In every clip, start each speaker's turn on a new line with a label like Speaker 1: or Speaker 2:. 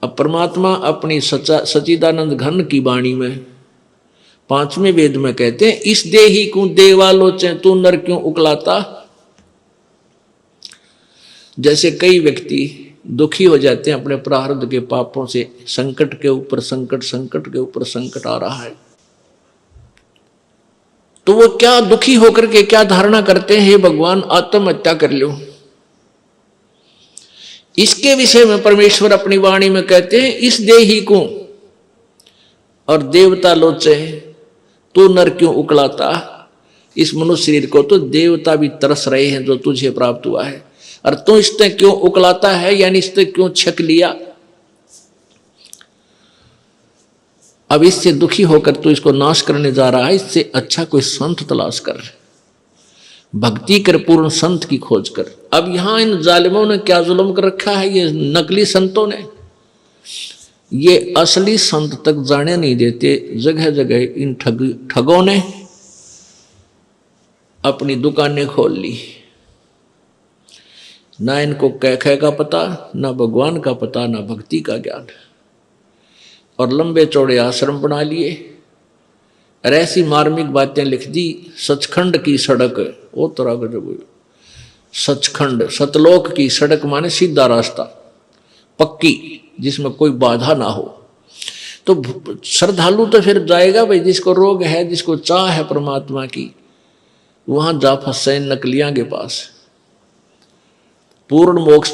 Speaker 1: अब परमात्मा अपनी सच्चिदानंद घन की वाणी में 5वें वेद में कहते हैं, इस देही को देवालोचे तू नर क्यों उकलाता। जैसे कई व्यक्ति दुखी हो जाते हैं अपने प्रारब्ध के पापों से, संकट के ऊपर संकट, संकट के ऊपर संकट आ रहा है, तो वो क्या दुखी होकर के क्या धारणा करते हैं, हे भगवान आत्महत्या कर लो। इसके विषय में परमेश्वर अपनी वाणी में कहते हैं, इस देही को और देवता लोचे तू नर क्यों उकलाता। इस मनुष्य शरीर को तो देवता भी तरस रहे हैं जो तुझे प्राप्त हुआ है, और तू इससे क्यों उकलाता है, यानी इससे क्यों छक लिया। अब इससे दुखी होकर तू इसको नाश करने जा रहा है, इससे अच्छा कोई संत तलाश कर, भक्ति कर, पूर्ण संत की खोज कर। अब यहां इन जालिमों ने क्या जुल्म कर रखा है, ये नकली संतों ने, ये असली संत तक जाने नहीं देते। जगह जगह इन ठगों ने अपनी दुकानें खोल ली, ना इनको कह का पता, ना भगवान का पता, ना भक्ति का ज्ञान, और लंबे चौड़े आश्रम बना लिए और ऐसी मार्मिक बातें लिख दी। सचखंड की सड़क, वो तरह का जो सचखंड, सतलोक की सड़क माने सीधा रास्ता, पक्की, जिसमें कोई बाधा ना हो। तो श्रद्धालु तो फिर जाएगा भाई, जिसको रोग है, जिसको चाह है परमात्मा की, वहां जा फंसे नकलियां के पास। पूर्ण मोक्ष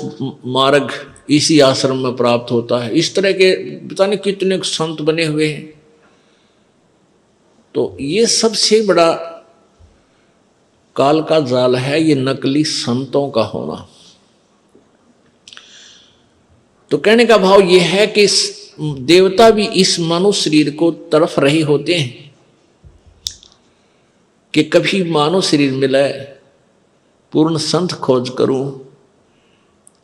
Speaker 1: मार्ग इसी आश्रम में प्राप्त होता है। इस तरह के पता नहीं कितने संत बने हुए हैं। तो ये सबसे बड़ा काल का जाल है, ये नकली संतों का होना। तो कहने का भाव ये है कि देवता भी इस मानव शरीर को तरफ रहे होते हैं कि कभी मानव शरीर मिले, पूर्ण संत खोज करूं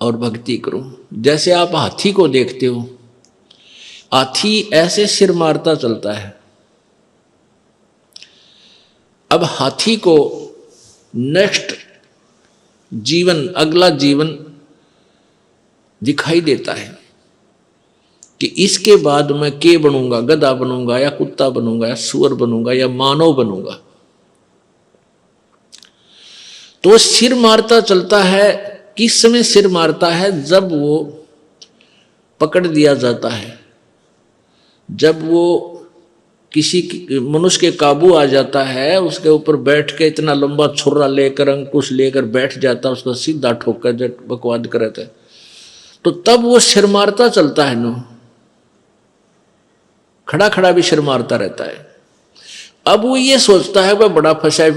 Speaker 1: और भक्ति करूं। जैसे आप हाथी को देखते हो, हाथी ऐसे सिर मारता चलता है। अब हाथी को नेक्स्ट जीवन, अगला जीवन दिखाई देता है कि इसके बाद मैं के बनूंगा, गधा बनूंगा या कुत्ता बनूंगा या सुअर बनूंगा या मानव बनूंगा। तो सिर मारता चलता है। किस समय सिर मारता है? जब वो पकड़ दिया जाता है, जब वो किसी मनुष्य के काबू आ जाता है, उसके ऊपर बैठ के इतना लंबा छुरा लेकर, अंकुश लेकर बैठ जाता है, उसका सीधा ठोकर जब बकवाद करता है, तो तब वो सिर मारता चलता है। नो खड़ा खड़ा भी सिर मारता रहता है। अब वो ये सोचता है वह बड़ा फंसा,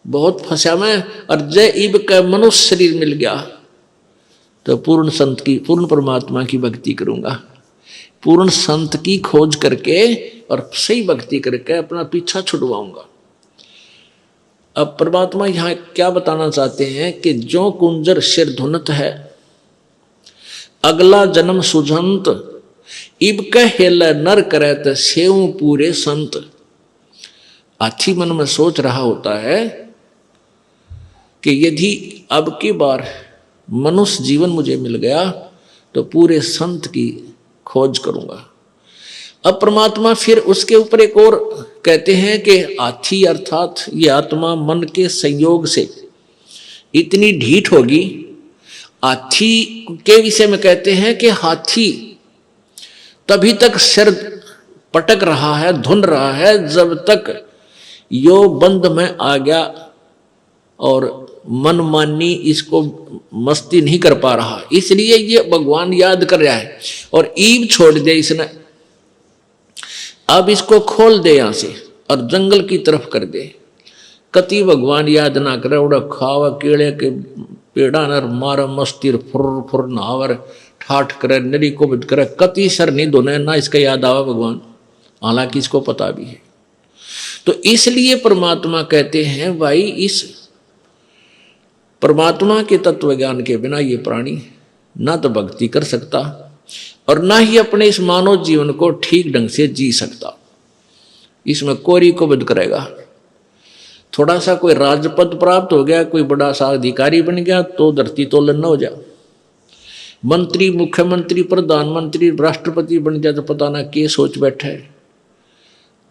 Speaker 1: बहुत फंसा मैं, और जय इब का मनुष्य शरीर मिल गया तो पूर्ण संत की, पूर्ण परमात्मा की भक्ति करूंगा। पूर्ण संत की खोज करके और सही भक्ति करके अपना पीछा छुड़वाऊंगा। अब परमात्मा यहां क्या बताना चाहते हैं कि जो कुंजर सिर धुनत है, अगला जन्म सुझंत, इब कहेल नर करत सेव पूरे संत। हाथी मन में सोच रहा होता है कि यदि अब की बार मनुष्य जीवन मुझे मिल गया तो पूरे संत की खोज करूंगा। अब परमात्मा फिर उसके ऊपर एक और कहते हैं कि हाथी अर्थात ये आत्मा मन के संयोग से इतनी ढीठ होगी। हाथी के विषय में कहते हैं कि हाथी तभी तक सिर पटक रहा है, धुन रहा है, जब तक यो बंद में आ गया और मनमानी इसको मस्ती नहीं कर पा रहा। इसलिए ये भगवान याद कर रहा है और ईब छोड़ दे इसने। अब इसको खोल दे यहां से और जंगल की तरफ कर दे। कति भगवान याद ना करे, उड़ा खावा केड़े के पेड़ा नर मार मस्ती फुर फुर नहावर ठाठ करे, नरी को बिद करे, कति सर नहीं धोने ना इसका याद आवा भगवान, हालांकि इसको पता भी है। तो इसलिए परमात्मा कहते हैं भाई इस परमात्मा के तत्व ज्ञान के बिना ये प्राणी ना तो भक्ति कर सकता और ना ही अपने इस मानव जीवन को ठीक ढंग से जी सकता। इसमें कोरी को बद करेगा। थोड़ा सा कोई राजपद प्राप्त हो गया, कोई बड़ा सा अधिकारी बन गया तो धरती तोलन न हो जा। मंत्री, मुख्यमंत्री, प्रधानमंत्री, राष्ट्रपति बन जाए तो पता ना क्या सोच बैठा है,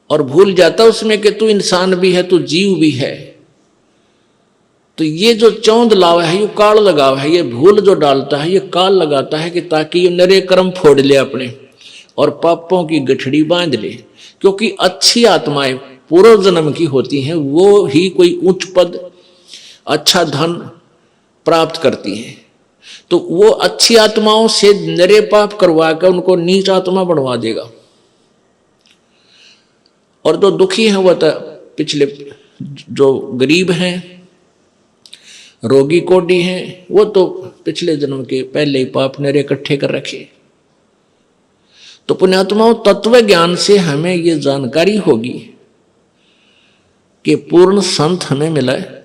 Speaker 1: और भूल जाता उसमें कि तू इंसान भी है, तू जीव भी है। तो ये जो चौंध लावा है, ये काल लगावा है, ये भूल जो डालता है, ये काल लगाता है कि ताकि ये नरे कर्म फोड़ ले अपने और पापों की गठड़ी बांध ले। क्योंकि अच्छी आत्माएं पूर्व जन्म की होती हैं, वो ही कोई उच्च पद, अच्छा धन प्राप्त करती हैं। तो वो अच्छी आत्माओं से नरे पाप करवा कर उनको नीच आत्मा बनवा देगा। और जो दुखी हैं, वह तो पिछले जो गरीब हैं, रोगी कोडी हैं, वो तो पिछले जन्म के पहले ही पाप नरे इकट्ठे कर रखे। तो पुण्यात्माओं, तत्व ज्ञान से हमें ये जानकारी होगी कि पूर्ण संत हमें मिला है,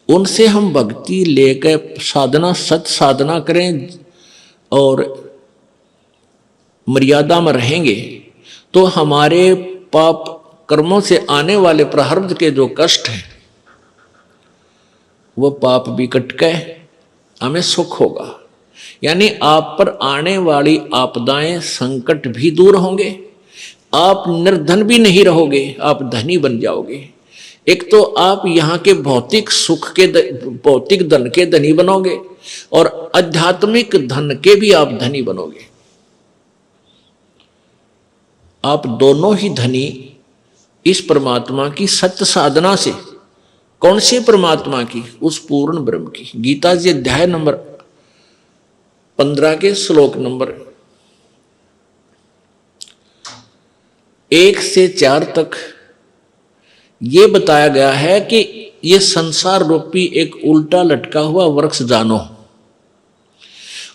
Speaker 1: उनसे हम भक्ति लेकर साधना, सत साधना करें और मर्यादा में रहेंगे तो हमारे पाप कर्मों से आने वाले प्रारब्ध के जो कष्ट हैं वो पाप भी कट के हमें सुख होगा। यानी आप पर आने वाली आपदाएं, संकट भी दूर होंगे, आप निर्धन भी नहीं रहोगे, आप धनी बन जाओगे। एक तो आप यहाँ के भौतिक सुख के, भौतिक धन के धनी बनोगे और आध्यात्मिक धन के भी आप धनी बनोगे। आप दोनों ही धनी इस परमात्मा की सत्य साधना से। कौन से परमात्मा की? उस पूर्ण ब्रह्म की। गीता जी अध्याय नंबर 15 के श्लोक नंबर 1 से 4 तक ये बताया गया है कि ये संसार रूपी एक उल्टा लटका हुआ वृक्ष जानो,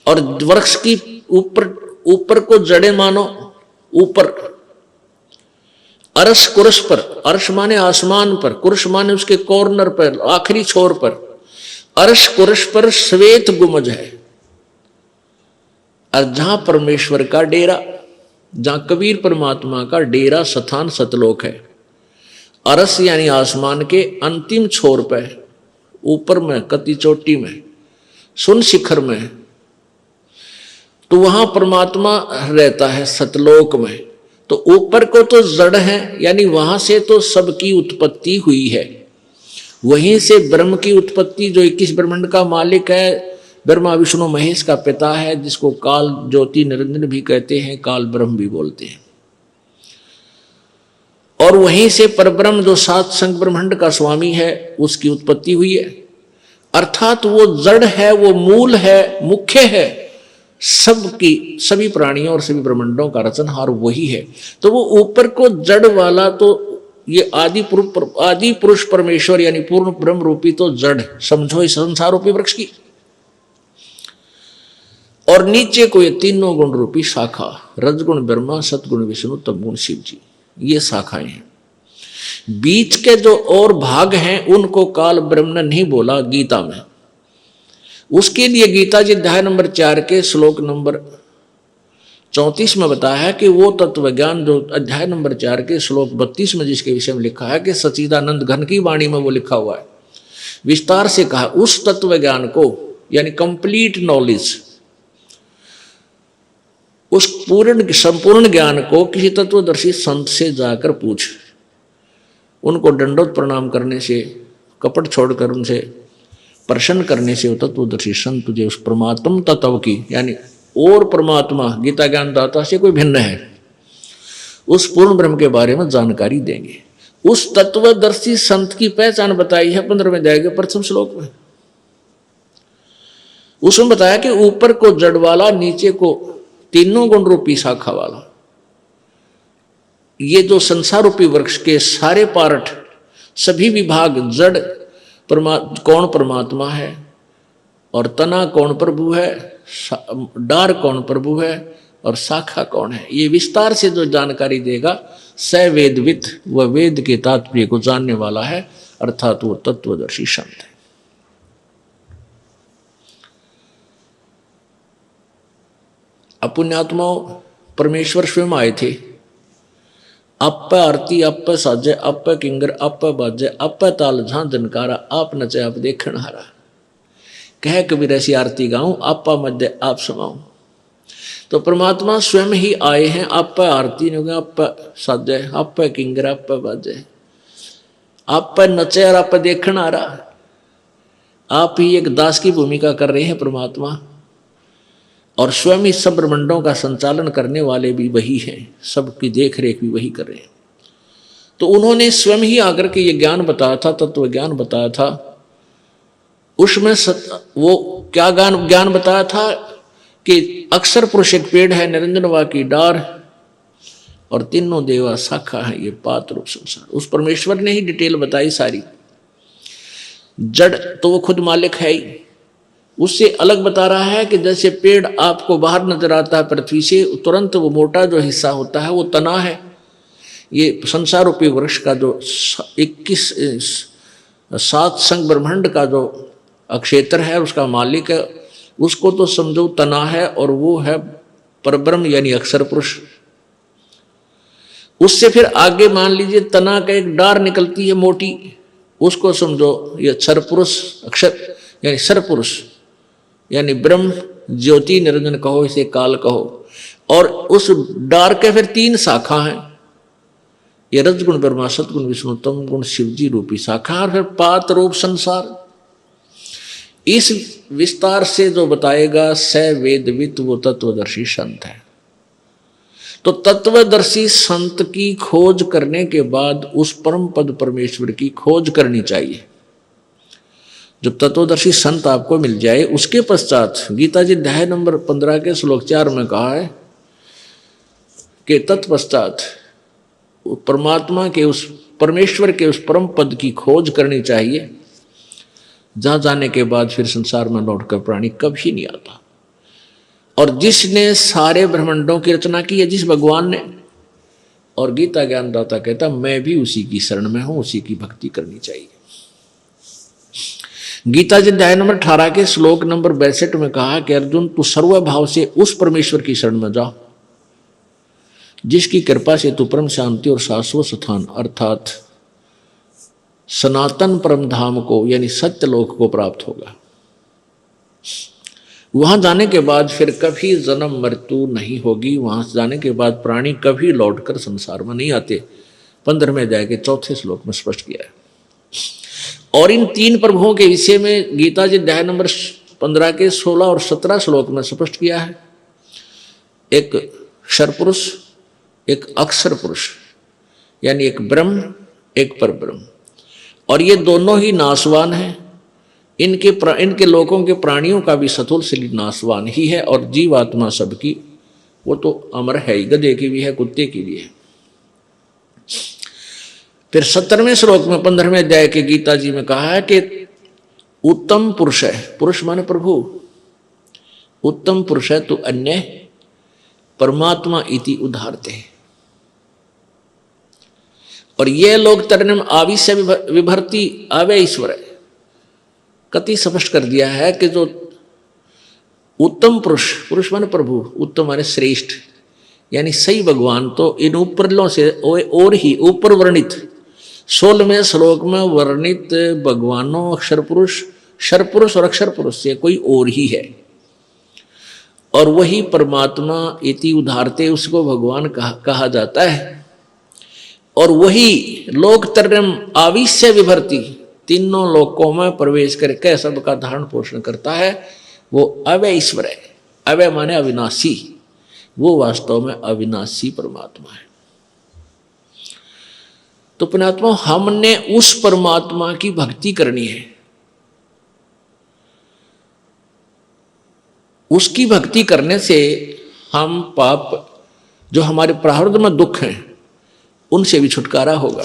Speaker 1: और वृक्ष की ऊपर को जड़े मानो, ऊपर अर्श कुर्श पर, अर्श माने आसमान पर, कुर्श माने उसके कॉर्नर पर, आखिरी छोर पर, अर्श कुर्श पर श्वेत गुमज है। और जहां परमेश्वर का डेरा, जहां कबीर परमात्मा का डेरा स्थान सतलोक है, अरस यानी आसमान के अंतिम छोर पर, ऊपर में, कति चोटी में, सुन शिखर में, तो वहां परमात्मा रहता है सतलोक में। तो ऊपर को तो जड़ है, यानी वहां से तो सबकी उत्पत्ति हुई है, वहीं से ब्रह्म की उत्पत्ति, जो 21 ब्रह्मांड का मालिक है, ब्रह्मा विष्णु महेश का पिता है, जिसको काल ज्योति निरंजन भी कहते हैं, काल ब्रह्म भी बोलते हैं। और वहीं से परब्रह्म जो 7 संग ब्रह्मांड का स्वामी है, उसकी उत्पत्ति हुई है। अर्थात वो जड़ है, वो मूल है, मुख्य है, सबकी, सभी प्राणियों और सभी ब्रह्मांडों का रचनहार वही है। तो वो ऊपर को जड़ वाला, तो ये आदि पुरुष परमेश्वर यानी पूर्ण ब्रह्म रूपी तो जड़ समझो इस संसार रूपी वृक्ष की, और नीचे को ये तीनों गुण रूपी शाखा, रजगुण ब्रह्मा, सतगुण विष्णु, तमगुण शिव जी, ये शाखाएं हैं। बीच के जो और भाग हैं उनको काल ब्रह्म ने नहीं बोला गीता में। उसके लिए गीता जी अध्याय नंबर 4 के श्लोक नंबर 34 में बताया है कि वो तत्व ज्ञान जो अध्याय नंबर 4 के श्लोक 32 में जिसके विषय में लिखा है कि सच्चिदानंद घन की वाणी में वो लिखा हुआ है, विस्तार से कहा, उस तत्व ज्ञान को यानी कंप्लीट नॉलेज, उस पूर्ण संपूर्ण ज्ञान को किसी तत्वदर्शी संत से जाकर पूछ। उनको दंडोत प्रणाम करने से, कपट छोड़कर उनसे प्रसन्न करने से वो तत्वदर्शी संत तुझे उस परमात्म तत्व की, यानी और परमात्मा गीता ज्ञान दाता से कोई भिन्न है, उस पूर्ण ब्रह्म के बारे में जानकारी देंगे। उस तत्वदर्शी संत की पहचान बताई है 15वें अध्याय के प्रथम श्लोक में। उसमें बताया कि ऊपर को जड़ वाला, नीचे को तीनों गुण रूपी शाखा वाला, ये जो संसार रूपी वृक्ष के सारे पार्ट, सभी विभाग, जड़ कौन परमात्मा है, और तना कौन प्रभु है, डार कौन प्रभु है, और शाखा कौन है, ये विस्तार से जो जानकारी देगा स वेदविद, वह वेद के तात्पर्य को जानने वाला है, अर्थात वो तत्वदर्शी संत है। पुण्यात्माओं, परमेश्वर स्वयं आए थे, अप आरती अप साजे, अप किंगर अप बाजे, अप ताल झां जनकारा, आप नचे आप देखण हारा। कह कबीर ऐसी आरती गाऊं, आपा मध्य आप समाऊं। तो परमात्मा स्वयं ही आए हैं, आपा आरती नहीं होगी, आपा साजे, आपा किंगर, आपा बाजे, आपा नचे और आपा देखण आ रहा। आप ही एक दास की भूमिका कर रहे हैं परमात्मा, और स्वयं ही सब ब्रह्मांडों का संचालन करने वाले भी वही हैं, सबकी देख रेख भी वही कर रहे हैं। तो उन्होंने स्वयं ही आकर के ये ज्ञान बताया था, तत्व ज्ञान बताया था। उसमें वो क्या ज्ञान बताया था कि अक्षर पुरुष एक पेड़ है, निरंजनवा की डार, और तीनों देवा शाखा है, ये पात रूप संसार। उस परमेश्वर ने ही डिटेल बताई सारी। जड़ तो वो खुद मालिक है ही, उससे अलग बता रहा है कि जैसे पेड़ आपको बाहर नजर आता है पृथ्वी से, तुरंत वो मोटा जो हिस्सा होता है वो तना है। ये संसार रूपी वृक्ष का जो 7 संग ब्रह्मांड का जो अक्षेत्र है, उसका मालिक है, उसको तो समझो तना है, और वो है परब्रह्म यानी अक्षर पुरुष। उससे फिर आगे मान लीजिए तना का एक डार निकलती है मोटी, उसको समझो ये अक्षर पुरुष, अक्षर यानी सर पुरुष यानी ब्रह्म ज्योति निरंजन कहो, इसे काल कहो। और उस डार के फिर 3 शाखा हैं, ये रजगुण ब्रह्मा, सतगुण विष्णु, तम गुण शिवजी रूपी शाखा, और फिर पात रूप संसार। इस विस्तार से जो बताएगा स वेदवित, वो तत्वदर्शी संत है। तो तत्वदर्शी संत की खोज करने के बाद उस परम पद परमेश्वर की खोज करनी चाहिए। जब तत्वदर्शी संत आपको मिल जाए, उसके पश्चात गीता जी अध्याय नंबर 15 के श्लोक 4 में कहा है कि तत्पश्चात परमात्मा के, उस परमेश्वर के उस परम पद की खोज करनी चाहिए, जहां जाने के बाद फिर संसार में लौटकर प्राणी कभी नहीं आता। और जिसने सारे ब्रह्मांडों की रचना की है, जिस भगवान ने, और गीता ज्ञानदाता कहता मैं भी उसी की शरण में हूं, उसी की भक्ति करनी चाहिए। गीता जी अध्याय नंबर 18 के श्लोक नंबर 62 में कहा कि अर्जुन तू सर्वभाव से उस परमेश्वर की शरण में जा, जिसकी कृपा से तू परम शांति और शाश्वत स्थान अर्थात सनातन परम धाम को यानी सत्यलोक को प्राप्त होगा। वहां जाने के बाद फिर कभी जन्म मृत्यु नहीं होगी। वहां जाने के बाद प्राणी कभी लौटकर संसार में नहीं आते। 15वें अध्याय के 4थे श्लोक में स्पष्ट किया है। और इन 3 प्रभुओं के विषय में गीता जी अध्याय नंबर 15 के 16 और 17 श्लोक में स्पष्ट किया है। एक क्षर पुरुष, एक अक्षर पुरुष, यानी एक ब्रह्म, एक परब्रह्म, और ये दोनों ही नाशवान हैं। इनके लोगों के प्राणियों का भी सतुल शरीर नाशवान ही है, और जीवात्मा सबकी वो तो अमर है ही, गधे की भी है, कुत्ते की भी है। फिर 17वें श्लोक में 15वें अध्याय के गीता जी में कहा है कि उत्तम पुरुष है, पुरुष माने प्रभु, उत्तम पुरुष है तो अन्य परमात्मा इति उदाहरते। और ये लोग तरनम आविश्य विभर्ति आवे ईश्वर है, कति स्पष्ट कर दिया है कि जो उत्तम पुरुष, पुरुष माने प्रभु, उत्तम माने श्रेष्ठ यानी सही भगवान, तो इन ऊपरलों से और ही ऊपर वर्णित 16वें श्लोक में वर्णित भगवानों अक्षर पुरुष, क्षर पुरुष और अक्षर पुरुष से कोई और ही है, और वही परमात्मा इति उदाहरते उसको भगवान कहा जाता है। और वही लोक तरम आविश्य विभर्ति, तीनों लोकों में प्रवेश करके सबका धारण पोषण करता है, वो अवय ईश्वर है। अवय माने अविनाशी, वो वास्तव में अविनाशी परमात्मा है। तो पुण्यात्मा हमने उस परमात्मा की भक्ति करनी है। उसकी भक्ति करने से हम पाप, जो हमारे प्रारब्ध में दुख हैं, उनसे भी छुटकारा होगा।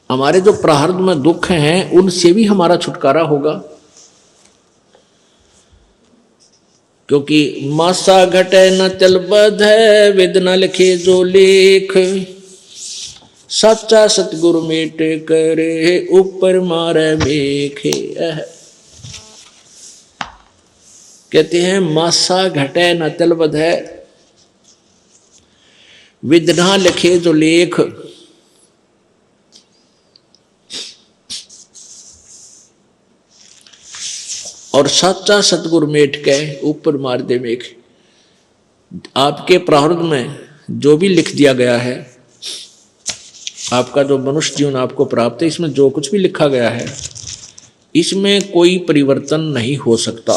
Speaker 1: हमारे जो प्रारब्ध में दुख हैं उनसे भी हमारा छुटकारा होगा, क्योंकि मासा घटे न चल बधे, वेद न लिखे जो लेख, सच्चा सतगुरु मेट करे, ऊपर मारे मेखे। कहते हैं मासा घटे न चल बधे, वेद न लिखे जो लेख, और सच्चा सतगुरु मेट के ऊपर मार दे मेघ। आपके प्रारब्ध में जो भी लिख दिया गया है, आपका जो मनुष्य जीवन आपको प्राप्त है, इसमें जो कुछ भी लिखा गया है इसमें कोई परिवर्तन नहीं हो सकता।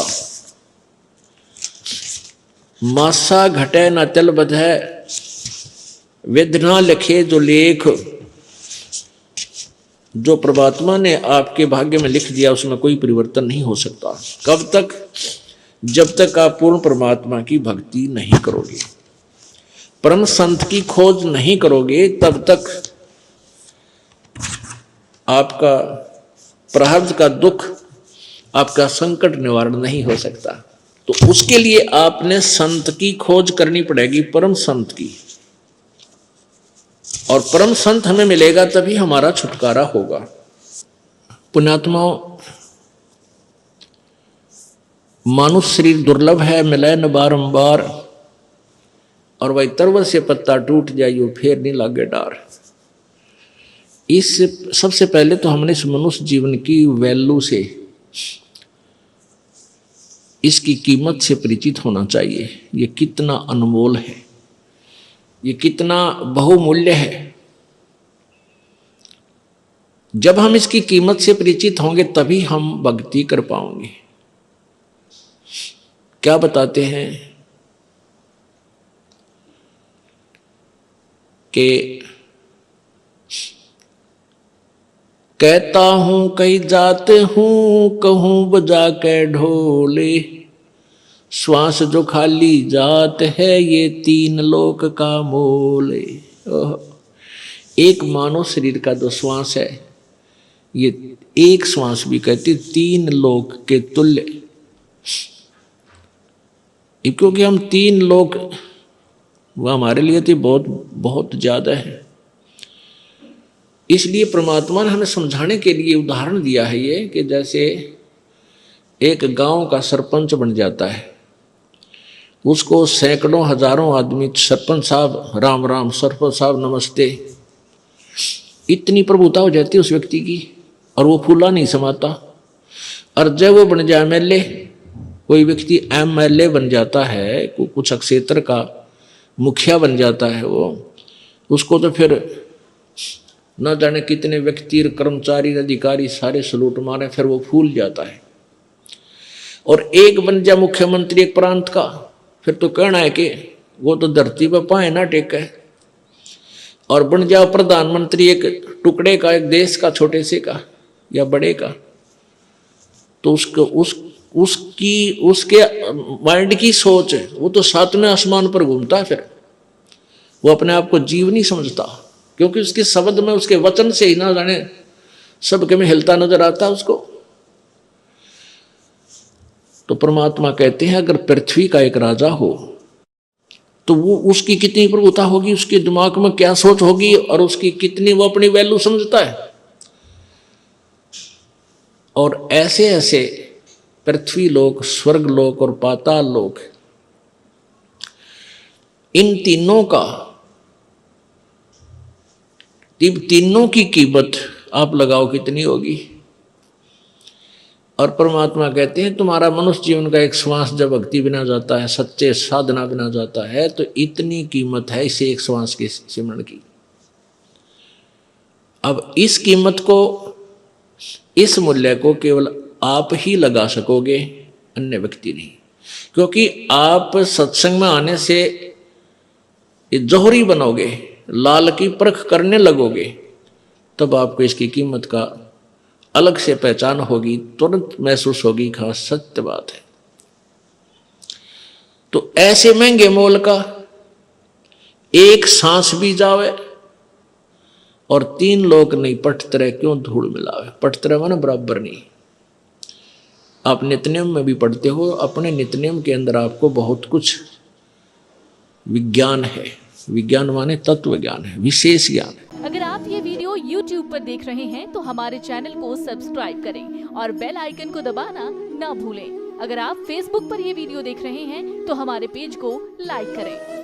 Speaker 1: मासा घटे न तल बधै, वेदना लिखे जो लेख। जो परमात्मा ने आपके भाग्य में लिख दिया उसमें कोई परिवर्तन नहीं हो सकता। कब तक? जब तक आप पूर्ण परमात्मा की भक्ति नहीं करोगे, परम संत की खोज नहीं करोगे, तब तक आपका प्रारब्ध का दुख, आपका संकट निवारण नहीं हो सकता। तो उसके लिए आपने संत की खोज करनी पड़ेगी, परम संत की। और परम संत हमें मिलेगा तभी हमारा छुटकारा होगा। पुण्यात्माओं, मानुष शरीर दुर्लभ है, मिले न बारंबार, और वही तरवर से पत्ता टूट जाइयो फिर नहीं लागे डार। इस सबसे पहले तो हमने इस मनुष्य जीवन की वैल्यू से, इसकी कीमत से परिचित होना चाहिए। ये कितना अनमोल है, ये कितना बहुमूल्य है। जब हम इसकी कीमत से परिचित होंगे तभी हम भक्ति कर पाएंगे। क्या बताते हैं कि कहता हूं कई जात हूं, कहूं बजा के ढोले, श्वास जो खाली जात है ये 3 लोक का मोले। एक मानव शरीर का जो श्वास है, ये एक श्वास भी कहते 3 लोक के तुल्य। क्योंकि हम 3 लोक, वह हमारे लिए तो बहुत बहुत ज्यादा है। इसलिए परमात्मा ने हमें समझाने के लिए उदाहरण दिया है ये, कि जैसे एक गांव का सरपंच बन जाता है, उसको सैकड़ों हजारों आदमी सरपंच साहब राम राम, सरपंच साहब नमस्ते, इतनी प्रभुता हो जाती है उस व्यक्ति की, और वो फूला नहीं समाता। और जब वो बन जाए एमएलए, कोई व्यक्ति एमएलए बन जाता है, कुछ क्षेत्र का मुखिया बन जाता है वो, उसको तो फिर न जाने कितने व्यक्ति, कर्मचारी, अधिकारी सारे सलूट मारे, फिर वो फूल जाता है। और एक बन जाए मुख्यमंत्री एक प्रांत का, फिर तो कहना है कि वो तो धरती पर पाए ना टेके। और बन जाओ प्रधानमंत्री एक टुकड़े का, एक देश का, छोटे से का या बड़े का, तो उसके माइंड की सोच है, वो तो 7वें आसमान पर घूमता है। फिर वो अपने आप को जीव नहीं समझता, क्योंकि उसके शब्द में, उसके वचन से ही ना जाने सबके में हिलता नजर आता है उसको। तो परमात्मा कहते हैं अगर पृथ्वी का एक राजा हो तो वो, उसकी कितनी प्रभुता होगी, उसके दिमाग में क्या सोच होगी, और उसकी कितनी वो अपनी वैल्यू समझता है। और ऐसे ऐसे पृथ्वी लोक, स्वर्ग लोक और पाताल लोक, इन तीनों का, तीनों की कीमत आप लगाओ कितनी होगी। और परमात्मा कहते हैं तुम्हारा मनुष्य जीवन का एक श्वास जब भक्ति बिना जाता है, सच्चे साधना बिना जाता है, तो इतनी कीमत है इसे एक श्वास के सिमरण की। अब इस कीमत को, इस मूल्य को केवल आप ही लगा सकोगे, अन्य व्यक्ति नहीं। क्योंकि आप सत्संग में आने से जौहरी बनोगे, लाल की परख करने लगोगे, तब आपको इसकी कीमत का अलग से पहचान होगी, तुरंत महसूस होगी। खास सत्य बात है। तो ऐसे महंगे मोल का एक सांस भी जावे और 3 लोक नहीं पटतरे क्यों धूल मिलावे। पटतरे माने बराबर नहीं। आप नित्यनियम में भी पढ़ते हो, अपने नित्यनियम के अंदर आपको बहुत कुछ विज्ञान है। विज्ञान माने तत्व ज्ञान है, विशेष ज्ञान है।
Speaker 2: अगर आप ये वीडियो YouTube पर देख रहे हैं तो हमारे चैनल को सब्सक्राइब करें और बेल आइकन को दबाना ना भूलें। अगर आप Facebook पर ये वीडियो देख रहे हैं तो हमारे पेज को लाइक करें।